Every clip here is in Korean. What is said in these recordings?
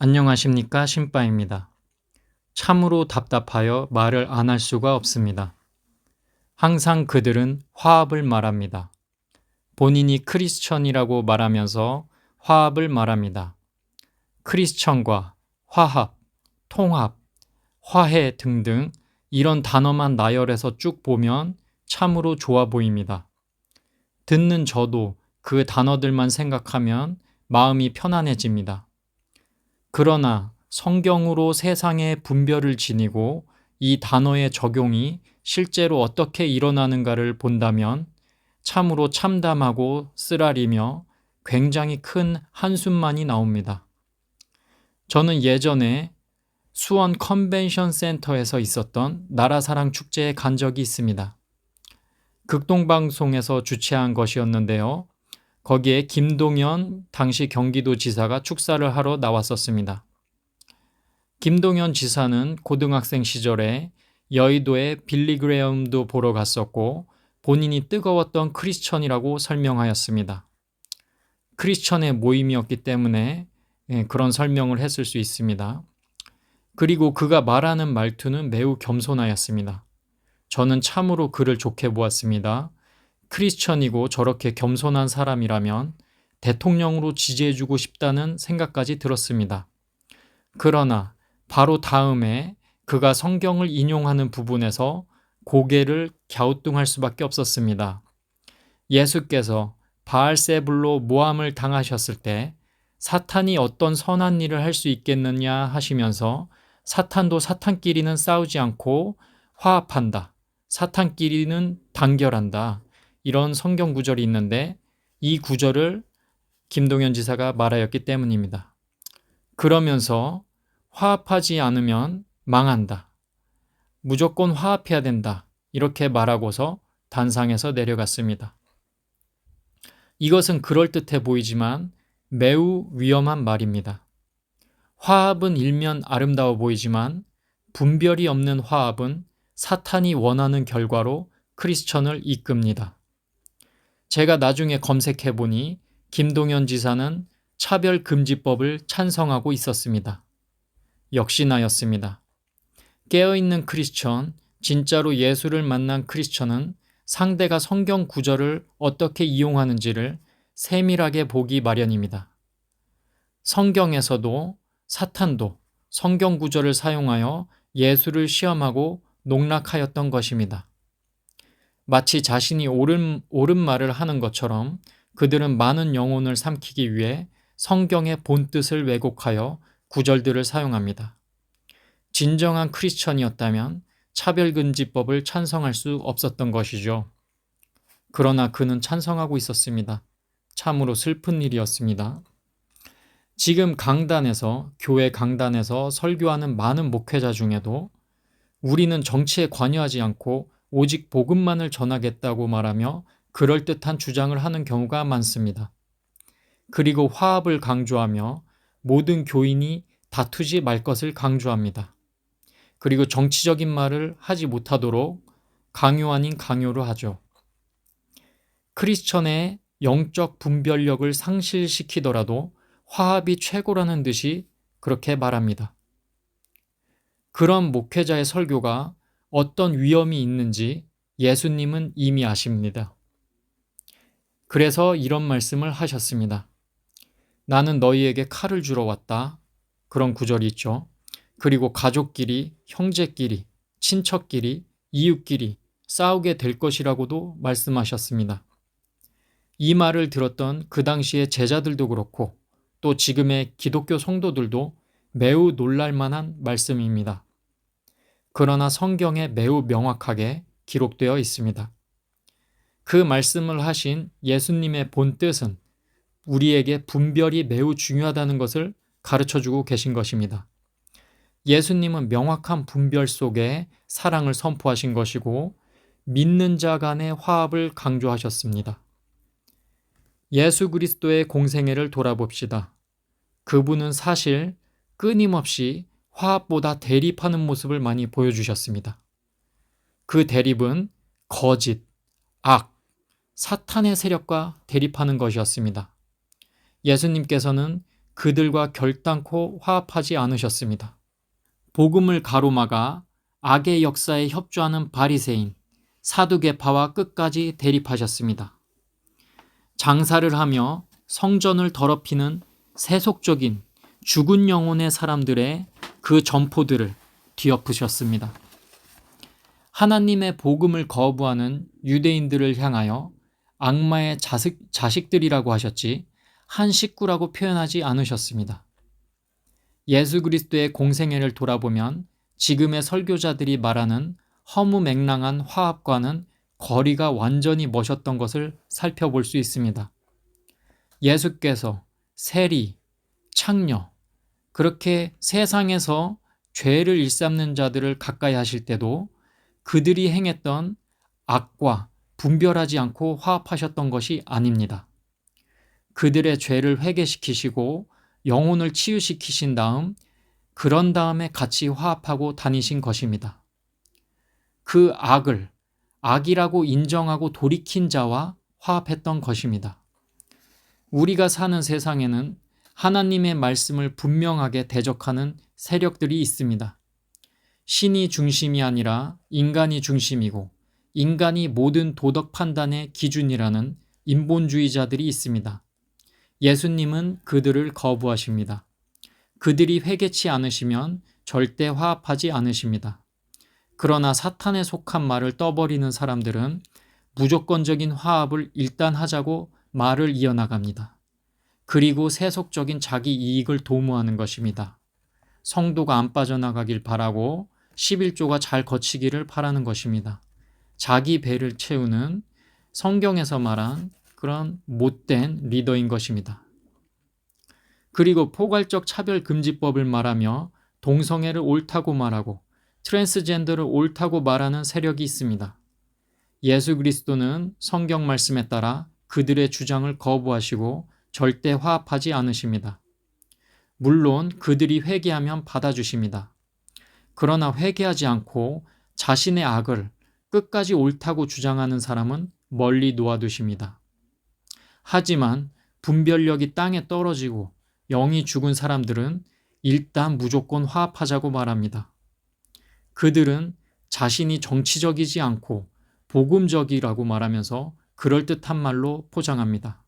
안녕하십니까, 신바입니다. 참으로 답답하여 말을 안 할 수가 없습니다. 항상 그들은 화합을 말합니다. 본인이 크리스천이라고 말하면서 화합을 말합니다. 크리스천과 화합, 통합, 화해 등등 이런 단어만 나열해서 쭉 보면 참으로 좋아 보입니다. 듣는 저도 그 단어들만 생각하면 마음이 편안해집니다. 그러나 성경으로 세상의 분별을 지니고 이 단어의 적용이 실제로 어떻게 일어나는가를 본다면 참으로 참담하고 쓰라리며 굉장히 큰 한숨만이 나옵니다. 저는 예전에 수원 컨벤션 센터에서 있었던 나라사랑 축제에 간 적이 있습니다. 극동방송에서 주최한 것이었는데요. 거기에 김동연 당시 경기도지사가 축사를 하러 나왔었습니다. 김동연 지사는 고등학생 시절에 여의도에 빌리 그레엄도 보러 갔었고 본인이 뜨거웠던 크리스천이라고 설명하였습니다. 크리스천의 모임이었기 때문에 그런 설명을 했을 수 있습니다. 그리고 그가 말하는 말투는 매우 겸손하였습니다. 저는 참으로 그를 좋게 보았습니다. 크리스천이고 저렇게 겸손한 사람이라면 대통령으로 지지해주고 싶다는 생각까지 들었습니다. 그러나 바로 다음에 그가 성경을 인용하는 부분에서 고개를 갸우뚱할 수밖에 없었습니다. 예수께서 바알세불로 모함을 당하셨을 때 사탄이 어떤 선한 일을 할 수 있겠느냐 하시면서 사탄도 사탄끼리는 싸우지 않고 화합한다. 사탄끼리는 단결한다. 이런 성경 구절이 있는데 이 구절을 김동연 지사가 말하였기 때문입니다. 그러면서 화합하지 않으면 망한다. 무조건 화합해야 된다. 이렇게 말하고서 단상에서 내려갔습니다. 이것은 그럴듯해 보이지만 매우 위험한 말입니다. 화합은 일면 아름다워 보이지만 분별이 없는 화합은 사탄이 원하는 결과로 크리스천을 이끕니다. 제가 나중에 검색해 보니 김동연 지사는 차별금지법을 찬성하고 있었습니다. 역시나였습니다. 깨어있는 크리스천, 진짜로 예수를 만난 크리스천은 상대가 성경 구절을 어떻게 이용하는지를 세밀하게 보기 마련입니다. 성경에서도 사탄도 성경 구절을 사용하여 예수를 시험하고 농락하였던 것입니다. 마치 자신이 옳은 말을 하는 것처럼 그들은 많은 영혼을 삼키기 위해 성경의 본뜻을 왜곡하여 구절들을 사용합니다. 진정한 크리스천이었다면 차별금지법을 찬성할 수 없었던 것이죠. 그러나 그는 찬성하고 있었습니다. 참으로 슬픈 일이었습니다. 지금 교회 강단에서 설교하는 많은 목회자 중에도 우리는 정치에 관여하지 않고 오직 복음만을 전하겠다고 말하며 그럴듯한 주장을 하는 경우가 많습니다. 그리고 화합을 강조하며 모든 교인이 다투지 말 것을 강조합니다. 그리고 정치적인 말을 하지 못하도록 강요 아닌 강요를 하죠. 크리스천의 영적 분별력을 상실시키더라도 화합이 최고라는 듯이 그렇게 말합니다. 그런 목회자의 설교가 어떤 위험이 있는지 예수님은 이미 아십니다. 그래서 이런 말씀을 하셨습니다. 나는 너희에게 칼을 주러 왔다. 그런 구절이 있죠. 그리고 가족끼리, 형제끼리, 친척끼리, 이웃끼리 싸우게 될 것이라고도 말씀하셨습니다. 이 말을 들었던 그 당시의 제자들도 그렇고 또 지금의 기독교 성도들도 매우 놀랄 만한 말씀입니다. 그러나 성경에 매우 명확하게 기록되어 있습니다. 그 말씀을 하신 예수님의 본뜻은 우리에게 분별이 매우 중요하다는 것을 가르쳐주고 계신 것입니다. 예수님은 명확한 분별 속에 사랑을 선포하신 것이고 믿는 자 간의 화합을 강조하셨습니다. 예수 그리스도의 공생애를 돌아봅시다. 그분은 사실 끊임없이 화합보다 대립하는 모습을 많이 보여주셨습니다. 그 대립은 거짓, 악, 사탄의 세력과 대립하는 것이었습니다. 예수님께서는 그들과 결단코 화합하지 않으셨습니다. 복음을 가로막아 악의 역사에 협조하는 바리새인, 사두개파와 끝까지 대립하셨습니다. 장사를 하며 성전을 더럽히는 세속적인 죽은 영혼의 사람들의 그 점포들을 뒤엎으셨습니다. 하나님의 복음을 거부하는 유대인들을 향하여 악마의 자식들이라고 하셨지 한 식구라고 표현하지 않으셨습니다. 예수 그리스도의 공생애를 돌아보면 지금의 설교자들이 말하는 허무맹랑한 화합과는 거리가 완전히 머셨던 것을 살펴볼 수 있습니다. 예수께서 세리, 창녀, 그렇게 세상에서 죄를 일삼는 자들을 가까이 하실 때도 그들이 행했던 악과 분별하지 않고 화합하셨던 것이 아닙니다. 그들의 죄를 회개시키시고 영혼을 치유시키신 다음 그런 다음에 같이 화합하고 다니신 것입니다. 그 악을 악이라고 인정하고 돌이킨 자와 화합했던 것입니다. 우리가 사는 세상에는 하나님의 말씀을 분명하게 대적하는 세력들이 있습니다. 신이 중심이 아니라 인간이 중심이고 인간이 모든 도덕 판단의 기준이라는 인본주의자들이 있습니다. 예수님은 그들을 거부하십니다. 그들이 회개치 않으시면 절대 화합하지 않으십니다. 그러나 사탄에 속한 말을 떠버리는 사람들은 무조건적인 화합을 일단 하자고 말을 이어나갑니다. 그리고 세속적인 자기 이익을 도모하는 것입니다. 성도가 안 빠져나가길 바라고 11조가 잘 거치기를 바라는 것입니다. 자기 배를 채우는 성경에서 말한 그런 못된 리더인 것입니다. 그리고 포괄적 차별금지법을 말하며 동성애를 옳다고 말하고 트랜스젠더를 옳다고 말하는 세력이 있습니다. 예수 그리스도는 성경 말씀에 따라 그들의 주장을 거부하시고 절대 화합하지 않으십니다. 물론 그들이 회개하면 받아주십니다. 그러나 회개하지 않고 자신의 악을 끝까지 옳다고 주장하는 사람은 멀리 놓아두십니다. 하지만 분별력이 땅에 떨어지고 영이 죽은 사람들은 일단 무조건 화합하자고 말합니다. 그들은 자신이 정치적이지 않고 복음적이라고 말하면서 그럴듯한 말로 포장합니다.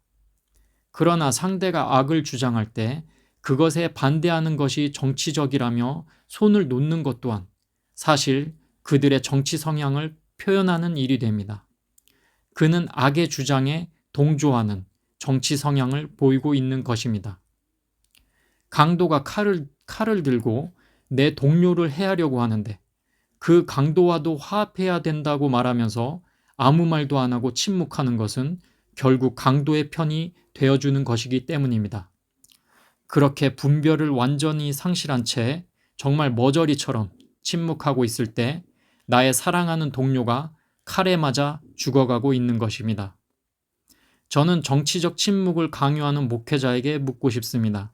그러나 상대가 악을 주장할 때 그것에 반대하는 것이 정치적이라며 손을 놓는 것 또한 사실 그들의 정치 성향을 표현하는 일이 됩니다. 그는 악의 주장에 동조하는 정치 성향을 보이고 있는 것입니다. 강도가 칼을 들고 내 동료를 해하려고 하는데 그 강도와도 화합해야 된다고 말하면서 아무 말도 안 하고 침묵하는 것은 결국 강도의 편이 되어주는 것이기 때문입니다. 그렇게 분별을 완전히 상실한 채 정말 머저리처럼 침묵하고 있을 때 나의 사랑하는 동료가 칼에 맞아 죽어가고 있는 것입니다. 저는 정치적 침묵을 강요하는 목회자에게 묻고 싶습니다.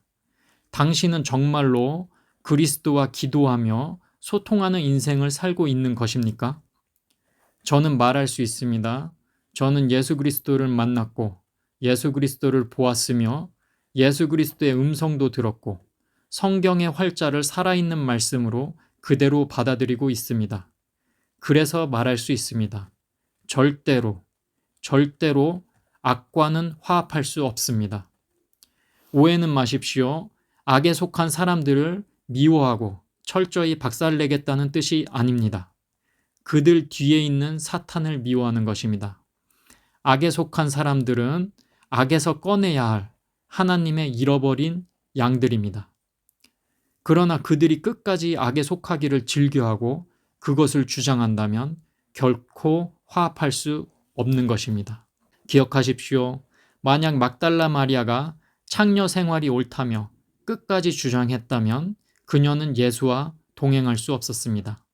당신은 정말로 그리스도와 기도하며 소통하는 인생을 살고 있는 것입니까? 저는 말할 수 있습니다. 저는 예수 그리스도를 만났고 예수 그리스도를 보았으며 예수 그리스도의 음성도 들었고 성경의 활자를 살아있는 말씀으로 그대로 받아들이고 있습니다. 그래서 말할 수 있습니다. 절대로 악과는 화합할 수 없습니다. 오해는 마십시오. 악에 속한 사람들을 미워하고 철저히 박살내겠다는 뜻이 아닙니다. 그들 뒤에 있는 사탄을 미워하는 것입니다. 악에 속한 사람들은 악에서 꺼내야 할 하나님의 잃어버린 양들입니다. 그러나 그들이 끝까지 악에 속하기를 즐겨하고 그것을 주장한다면 결코 화합할 수 없는 것입니다. 기억하십시오. 만약 막달라 마리아가 창녀 생활이 옳다며 끝까지 주장했다면 그녀는 예수와 동행할 수 없었습니다.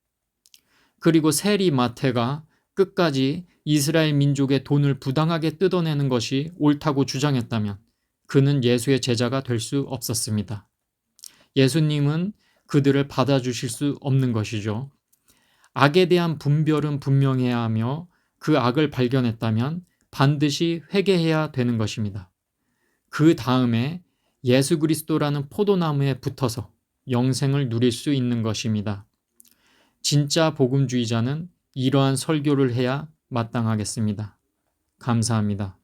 그리고 세리 마태가 끝까지 이스라엘 민족의 돈을 부당하게 뜯어내는 것이 옳다고 주장했다면 그는 예수의 제자가 될 수 없었습니다. 예수님은 그들을 받아주실 수 없는 것이죠. 악에 대한 분별은 분명해야 하며 그 악을 발견했다면 반드시 회개해야 되는 것입니다. 그 다음에 예수 그리스도라는 포도나무에 붙어서 영생을 누릴 수 있는 것입니다. 진짜 복음주의자는 이러한 설교를 해야 마땅하겠습니다. 감사합니다.